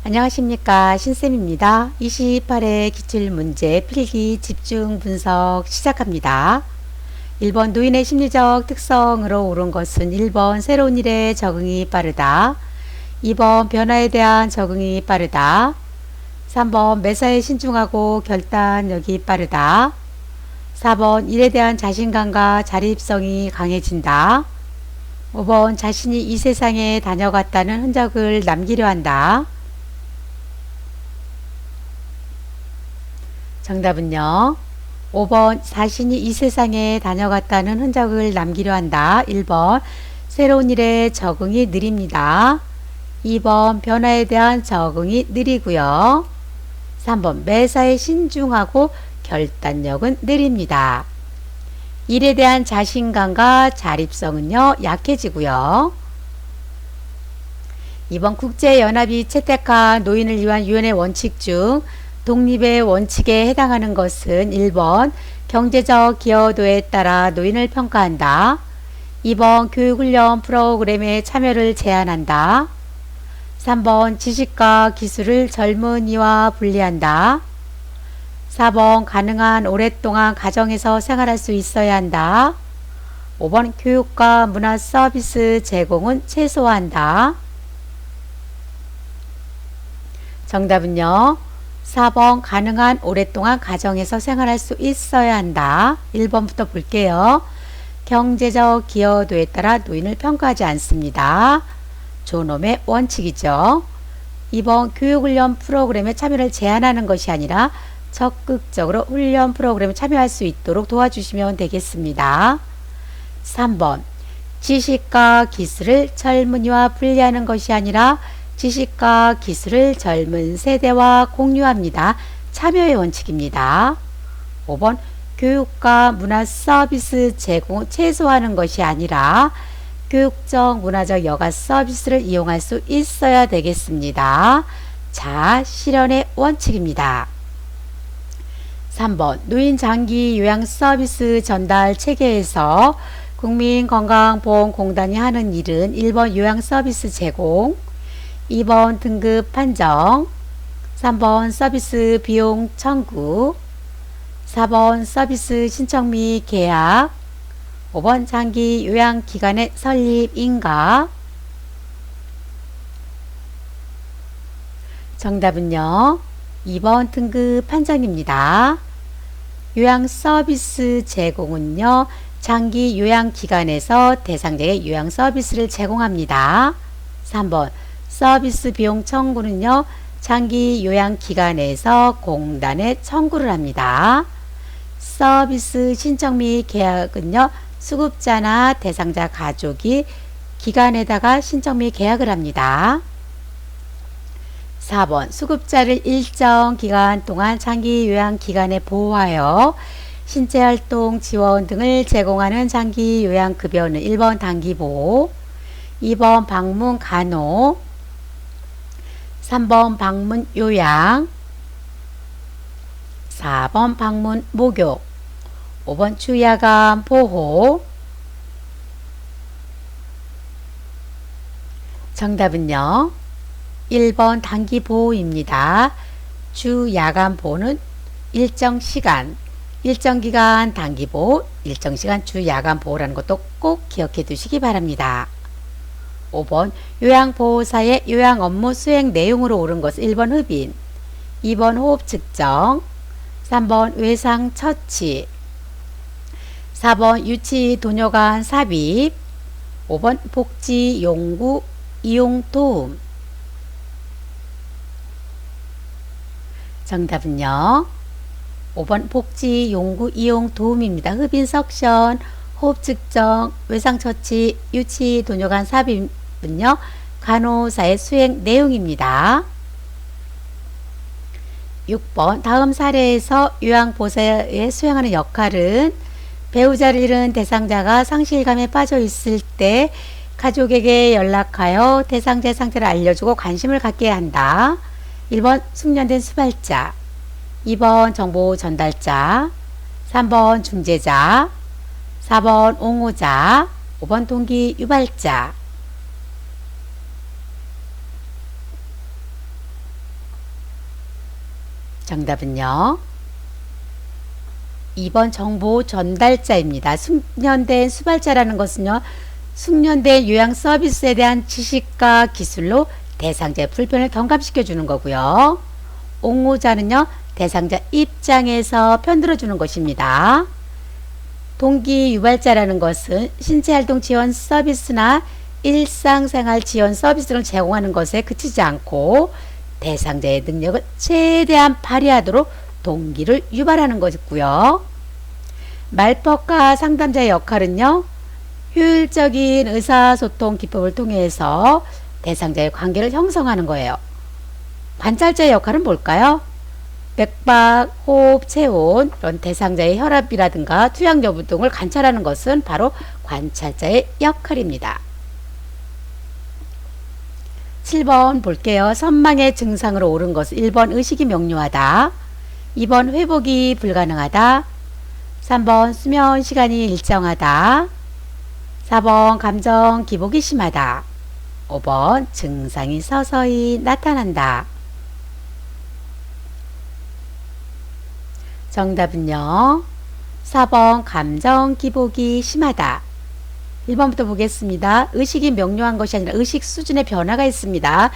안녕하십니까, 신쌤입니다. 28회 기출문제 필기 집중 분석 시작합니다. 1번 노인의 심리적 특성으로 옳은 것은 1번 새로운 일에 적응이 빠르다, 2번 변화에 대한 적응이 빠르다, 3번 매사에 신중하고 결단력이 빠르다, 4번 일에 대한 자신감과 자립성이 강해진다, 5번 자신이 이 세상에 다녀갔다는 흔적을 남기려 한다. 정답은요, 5번 자신이 이 세상에 다녀갔다는 흔적을 남기려 한다. 1번 새로운 일에 적응이 느립니다. 2번 변화에 대한 적응이 느리고요. 3번 매사에 신중하고 결단력은 느립니다. 일에 대한 자신감과 자립성은요, 약해지고요. 2번 국제연합이 채택한 노인을 위한 유엔의 원칙 중 독립의 원칙에 해당하는 것은 1번 경제적 기여도에 따라 노인을 평가한다. 2번 교육훈련 프로그램에 참여를 제한한다. 3번 지식과 기술을 젊은이와 분리한다. 4번 가능한 오랫동안 가정에서 생활할 수 있어야 한다. 5번 교육과 문화 서비스 제공은 최소화한다. 정답은요, 4번 가능한 오랫동안 가정에서 생활할 수 있어야 한다. 1번부터 볼게요. 경제적 기여도에 따라 노인을 평가하지 않습니다. 존엄의 원칙이죠. 2번 교육훈련 프로그램에 참여를 제한하는 것이 아니라 적극적으로 훈련 프로그램에 참여할 수 있도록 도와주시면 되겠습니다. 3번 지식과 기술을 젊은이와 분리하는 것이 아니라 지식과 기술을 젊은 세대와 공유합니다. 참여의 원칙입니다. 5번 교육과 문화 서비스 제공을 최소화하는 것이 아니라 교육적 문화적 여가 서비스를 이용할 수 있어야 되겠습니다. 자, 실현의 원칙입니다. 3번 노인 장기 요양 서비스 전달 체계에서 국민건강보험공단이 하는 일은 1번 요양 서비스 제공, 2번 등급 판정, 3번 서비스 비용 청구, 4번 서비스 신청 및 계약, 5번 장기 요양기관의 설립인가? 정답은요, 2번 등급 판정입니다. 요양 서비스 제공은요, 장기 요양기관에서 대상자에게 요양 서비스를 제공합니다. 3번 서비스 비용 청구는요, 장기 요양기관에서 공단에 청구를 합니다. 서비스 신청 및 계약은요, 수급자나 대상자 가족이 기관에다가 신청 및 계약을 합니다. 4번 수급자를 일정 기간 동안 장기 요양기관에 보호하여 신체활동 지원 등을 제공하는 장기 요양급여는 1번 단기보호, 2번 방문 간호, 3번 방문 요양, 4번 방문 목욕, 5번 주야간 보호. 정답은요, 1번 단기 보호입니다. 주야간 보호는 일정 시간, 일정 기간 단기 보호, 일정 시간 주야간 보호라는 것도 꼭 기억해 두시기 바랍니다. 5번 요양보호사의 요양 업무 수행 내용으로 옳은 것은 1번 흡인, 2번 호흡 측정, 3번 외상 처치, 4번 유치 도뇨간 삽입, 5번 복지 용구 이용 도움. 정답은요, 5번 복지 용구 이용 도움입니다. 흡인 석션, 호흡 측정, 외상 처치, 유치 도뇨간 삽입은요, 간호사의 수행 내용입니다. 6번 다음 사례에서 요양보호사의 수행하는 역할은 배우자를 잃은 대상자가 상실감에 빠져 있을 때 가족에게 연락하여 대상자의 상태를 알려주고 관심을 갖게 한다. 1번 숙련된 수발자, 2번 정보 전달자, 3번 중재자, 4번 옹호자, 5번 동기 유발자. 정답은요. 2번 정보 전달자입니다. 숙련된 수발자라는 것은요. 숙련된 요양 서비스에 대한 지식과 기술로 대상자의 불편을 경감시켜 주는 거고요. 옹호자는요. 대상자 입장에서 편들어 주는 것입니다. 동기 유발자라는 것은 신체활동 지원 서비스나 일상생활 지원 서비스를 제공하는 것에 그치지 않고 대상자의 능력을 최대한 발휘하도록 동기를 유발하는 것이고요. 말법가 상담자의 역할은요. 효율적인 의사소통 기법을 통해서 대상자의 관계를 형성하는 거예요. 관찰자의 역할은 뭘까요? 맥박, 호흡, 체온, 이런 대상자의 혈압이라든가 투약 여부 등을 관찰하는 것은 바로 관찰자의 역할입니다. 7번 볼게요. 선망의 증상으로 옳은 것은 1번 의식이 명료하다, 2번 회복이 불가능하다, 3번 수면 시간이 일정하다, 4번 감정 기복이 심하다, 5번 증상이 서서히 나타난다. 정답은요. 4번 감정 기복이 심하다. 1번부터 보겠습니다. 의식이 명료한 것이 아니라 의식 수준의 변화가 있습니다.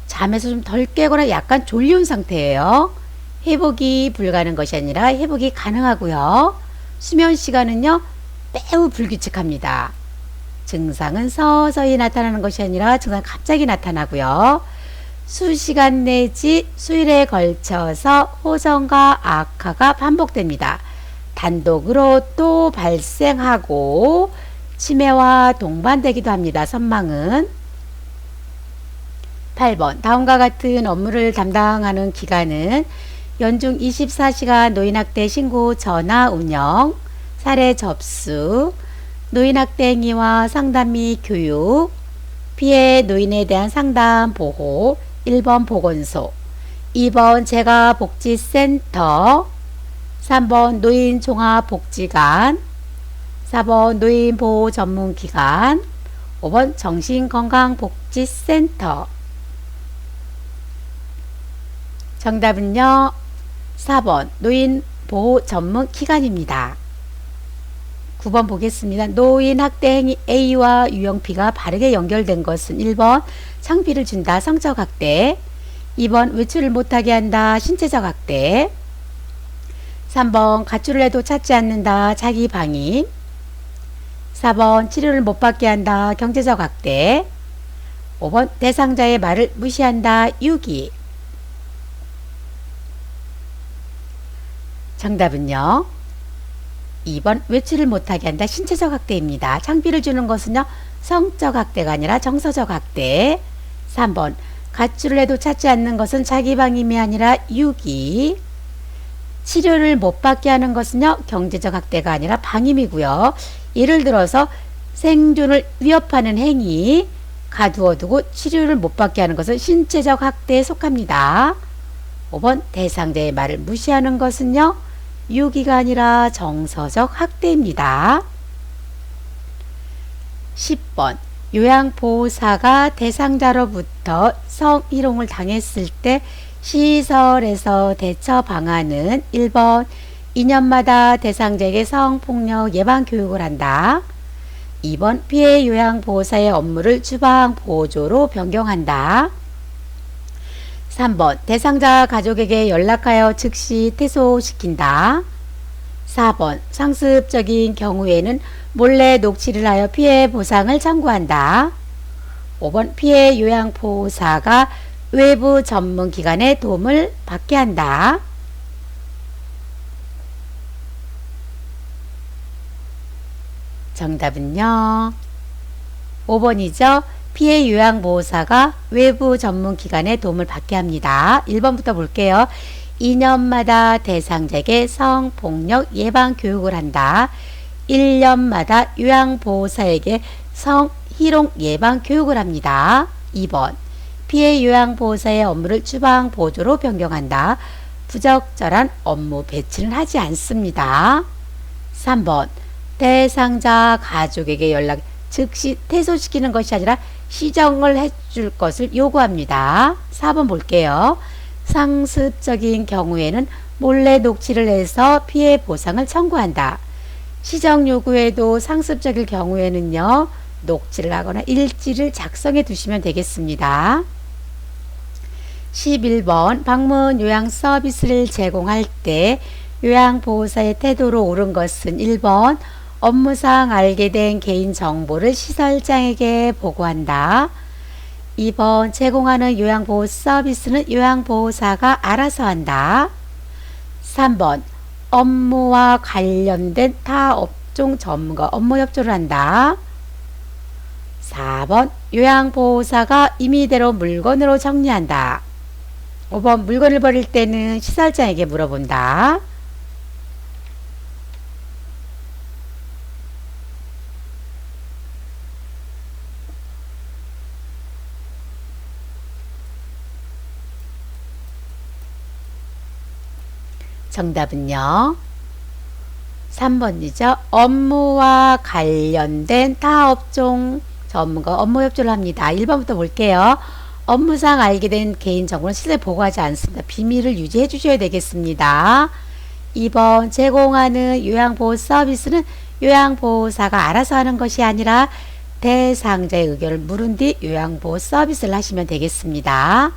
잠에서 좀 덜 깨거나 약간 졸려온 상태예요. 회복이 불가능한 것이 아니라 회복이 가능하고요. 수면 시간은요. 매우 불규칙합니다. 증상은 서서히 나타나는 것이 아니라 증상이 갑자기 나타나고요. 수시간 내지 수일에 걸쳐서 호전과 악화가 반복됩니다. 단독으로 또 발생하고 치매와 동반되기도 합니다. 선망은. 8번 다음과 같은 업무를 담당하는 기관은 연중 24시간 노인학대 신고 전화 운영, 사례 접수, 노인학대 행위와 상담 및 교육, 피해 노인에 대한 상담 보호, 1번 보건소, 2번 재가복지센터, 3번 노인종합복지관, 4번 노인보호전문기관, 5번 정신건강복지센터. 정답은요. 4번 노인보호전문기관입니다. 9번 보겠습니다. 노인학대행위 A와 유형 B가 바르게 연결된 것은 1번 창피를 준다, 성적 학대, 2번 외출을 못하게 한다, 신체적 학대, 3번 가출을 해도 찾지 않는다, 자기 방임, 4번 치료를 못 받게 한다, 경제적 학대, 5번 대상자의 말을 무시한다, 유기. 정답은요. 2번 외출을 못하게 한다, 신체적 학대입니다. 창피를 주는 것은요. 성적 학대가 아니라 정서적 학대. 3번 가출을 해도 찾지 않는 것은 자기 방임이 아니라 유기. 치료를 못 받게 하는 것은요. 경제적 학대가 아니라 방임이고요. 예를 들어서 생존을 위협하는 행위, 가두어두고 치료를 못 받게 하는 것은 신체적 학대에 속합니다. 5번 대상자의 말을 무시하는 것은요. 유기가 아니라 정서적 학대입니다. 10번 요양보호사가 대상자로부터 성희롱을 당했을 때 시설에서 대처 방안은 1번 2년마다 대상자에게 성폭력 예방 교육을 한다. 2번 피해 요양보호사의 업무를 주방 보조로 변경한다. 3번 대상자 가족에게 연락하여 즉시 퇴소시킨다. 4번 상습적인 경우에는 몰래 녹취를 하여 피해 보상을 청구한다. 5번 피해 요양보호사가 외부 전문기관의 도움을 받게 한다. 정답은요. 5번이죠. 피해 요양보호사가 외부 전문기관의 도움을 받게 합니다. 1번부터 볼게요. 2년마다 대상자에게 성폭력 예방 교육을 한다. 1년마다 요양보호사에게 성희롱 예방 교육을 합니다. 2번 피해 요양보호사의 업무를 주방 보조로 변경한다. 부적절한 업무 배치는 하지 않습니다. 3번 대상자 가족에게 연락 즉시 퇴소시키는 것이 아니라 시정을 해줄 것을 요구합니다. 4번 볼게요. 상습적인 경우에는 몰래 녹취를 해서 피해 보상을 청구한다. 시정 요구에도 상습적일 경우에는요, 녹취를 하거나 일지를 작성해 두시면 되겠습니다. 11번 방문 요양 서비스를 제공할 때 요양보호사의 태도로 옳은 것은 1번 업무상 알게 된 개인정보를 시설장에게 보고한다. 2번 제공하는 요양보호 서비스는 요양보호사가 알아서 한다. 3번 업무와 관련된 타 업종 전문가 업무 협조를 한다. 4번 요양보호사가 임의대로 물건으로 정리한다. 5번 물건을 버릴 때는 시설장에게 물어본다. 정답은요, 3번이죠. 업무와 관련된 타 업종 전문가 업무 협조를 합니다. 1번부터 볼게요. 업무상 알게 된 개인정보는 시설에 보고하지 않습니다. 비밀을 유지해 주셔야 되겠습니다. 2번 제공하는 요양보호 서비스는 요양보호사가 알아서 하는 것이 아니라 대상자의 의견을 물은 뒤 요양보호 서비스를 하시면 되겠습니다.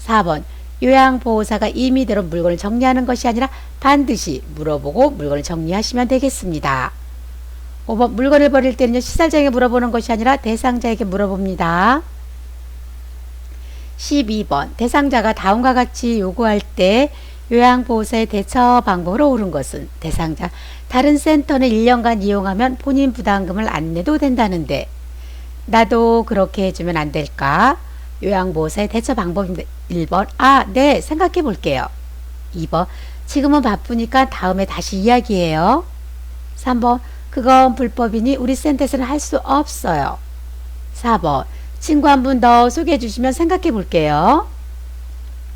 4번 요양보호사가 임의대로 물건을 정리하는 것이 아니라 반드시 물어보고 물건을 정리하시면 되겠습니다. 5번 물건을 버릴 때는요, 시설장에게 물어보는 것이 아니라 대상자에게 물어봅니다. 12번 대상자가 다음과 같이 요구할 때 요양보호사의 대처 방법으로 옳은 것은 대상자 다른 센터는 1년간 이용하면 본인 부담금을 안 내도 된다는데 나도 그렇게 해주면 안 될까? 요양보호사의 대처 방법입니다. 1번 네 생각해 볼게요. 2번 지금은 바쁘니까 다음에 다시 이야기해요. 3번 그건 불법이니 우리 센터에서는 할 수 없어요. 4번 친구 한 분 더 소개해 주시면 생각해 볼게요.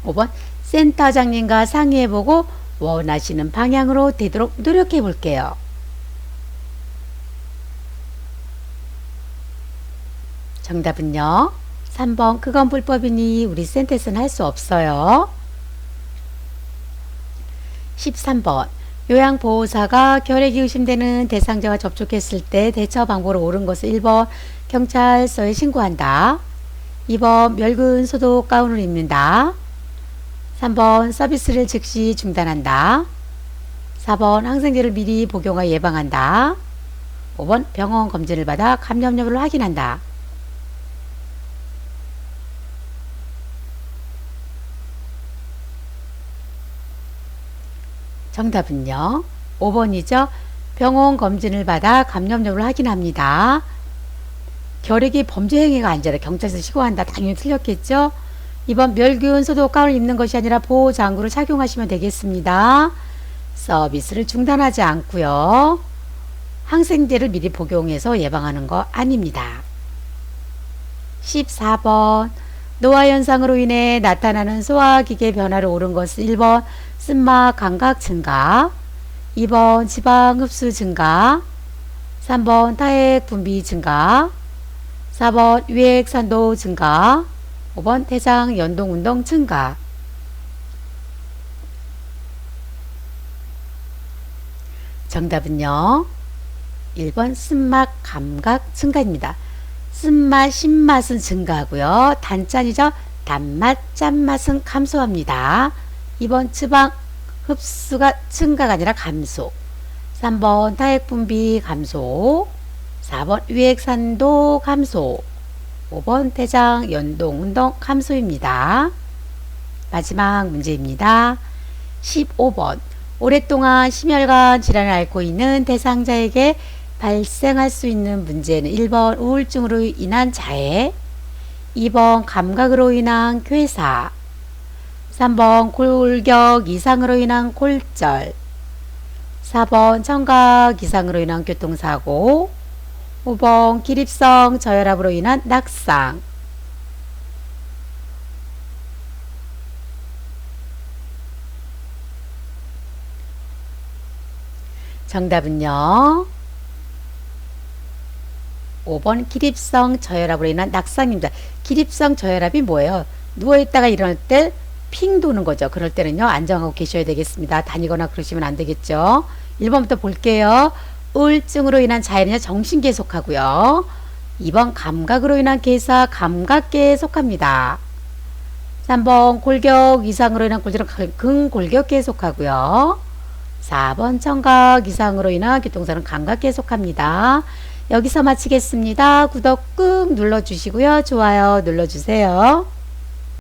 5번 센터장님과 상의해 보고 원하시는 방향으로 되도록 노력해 볼게요. 정답은요, 3번 그건 불법이니 우리 센터에서는 할 수 없어요. 13번 요양보호사가 결핵이 의심되는 대상자와 접촉했을 때 대처 방법으로 옳은 것은 1번 경찰서에 신고한다. 2번 멸균 소독 가운을 입는다. 3번 서비스를 즉시 중단한다. 4번 항생제를 미리 복용하여 예방한다. 5번 병원 검진을 받아 감염 여부를 확인한다. 정답은요, 5번이죠. 병원 검진을 받아 감염 여부를 확인합니다. 결핵이 범죄 행위가 아니잖아요. 경찰서 신고한다. 당연히 틀렸겠죠. 2번 멸균 소독 가운을 입는 것이 아니라 보호 장구를 착용하시면 되겠습니다. 서비스를 중단하지 않고요. 항생제를 미리 복용해서 예방하는 거 아닙니다. 14번 노화 현상으로 인해 나타나는 소화기계 변화로 옳은 것은 1번 쓴맛 감각 증가, 2번 지방 흡수 증가, 3번 타액 분비 증가, 4번 유액 산도 증가, 5번 대장 연동 운동 증가. 정답은요, 1번 쓴맛 감각 증가입니다. 쓴맛, 신맛은 증가하고요. 단짠이죠. 단맛, 짠맛은 감소합니다. 2번 지방 흡수가 증가가 아니라 감소. 3번 타액 분비 감소. 4번 유액산도 감소. 5번 대장 연동 운동 감소입니다. 마지막 문제입니다. 15번 오랫동안 심혈관 질환을 앓고 있는 대상자에게 발생할 수 있는 문제는 1번 우울증으로 인한 자해, 2번 감각으로 인한 괴사, 3번 골격 이상으로 인한 골절, 4번 청각 이상으로 인한 교통사고, 5번 기립성 저혈압으로 인한 낙상. 정답은요, 5번 기립성 저혈압으로 인한 낙상입니다. 기립성 저혈압이 뭐예요? 누워있다가 일어날 때 핑 도는 거죠. 그럴 때는요, 안정하고 계셔야 되겠습니다. 다니거나 그러시면 안 되겠죠. 1번부터 볼게요. 우울증으로 인한 자해는요, 정신계에 속하고요. 2번 감각으로 인한 괴사, 감각계에 속합니다. 3번 골격 이상으로 인한 골절은 근골격계에 속하고요. 4번 청각 이상으로 인한 교통사고는 감각계에 속합니다. 여기서 마치겠습니다. 구독 꾹 눌러주시고요. 좋아요 눌러주세요.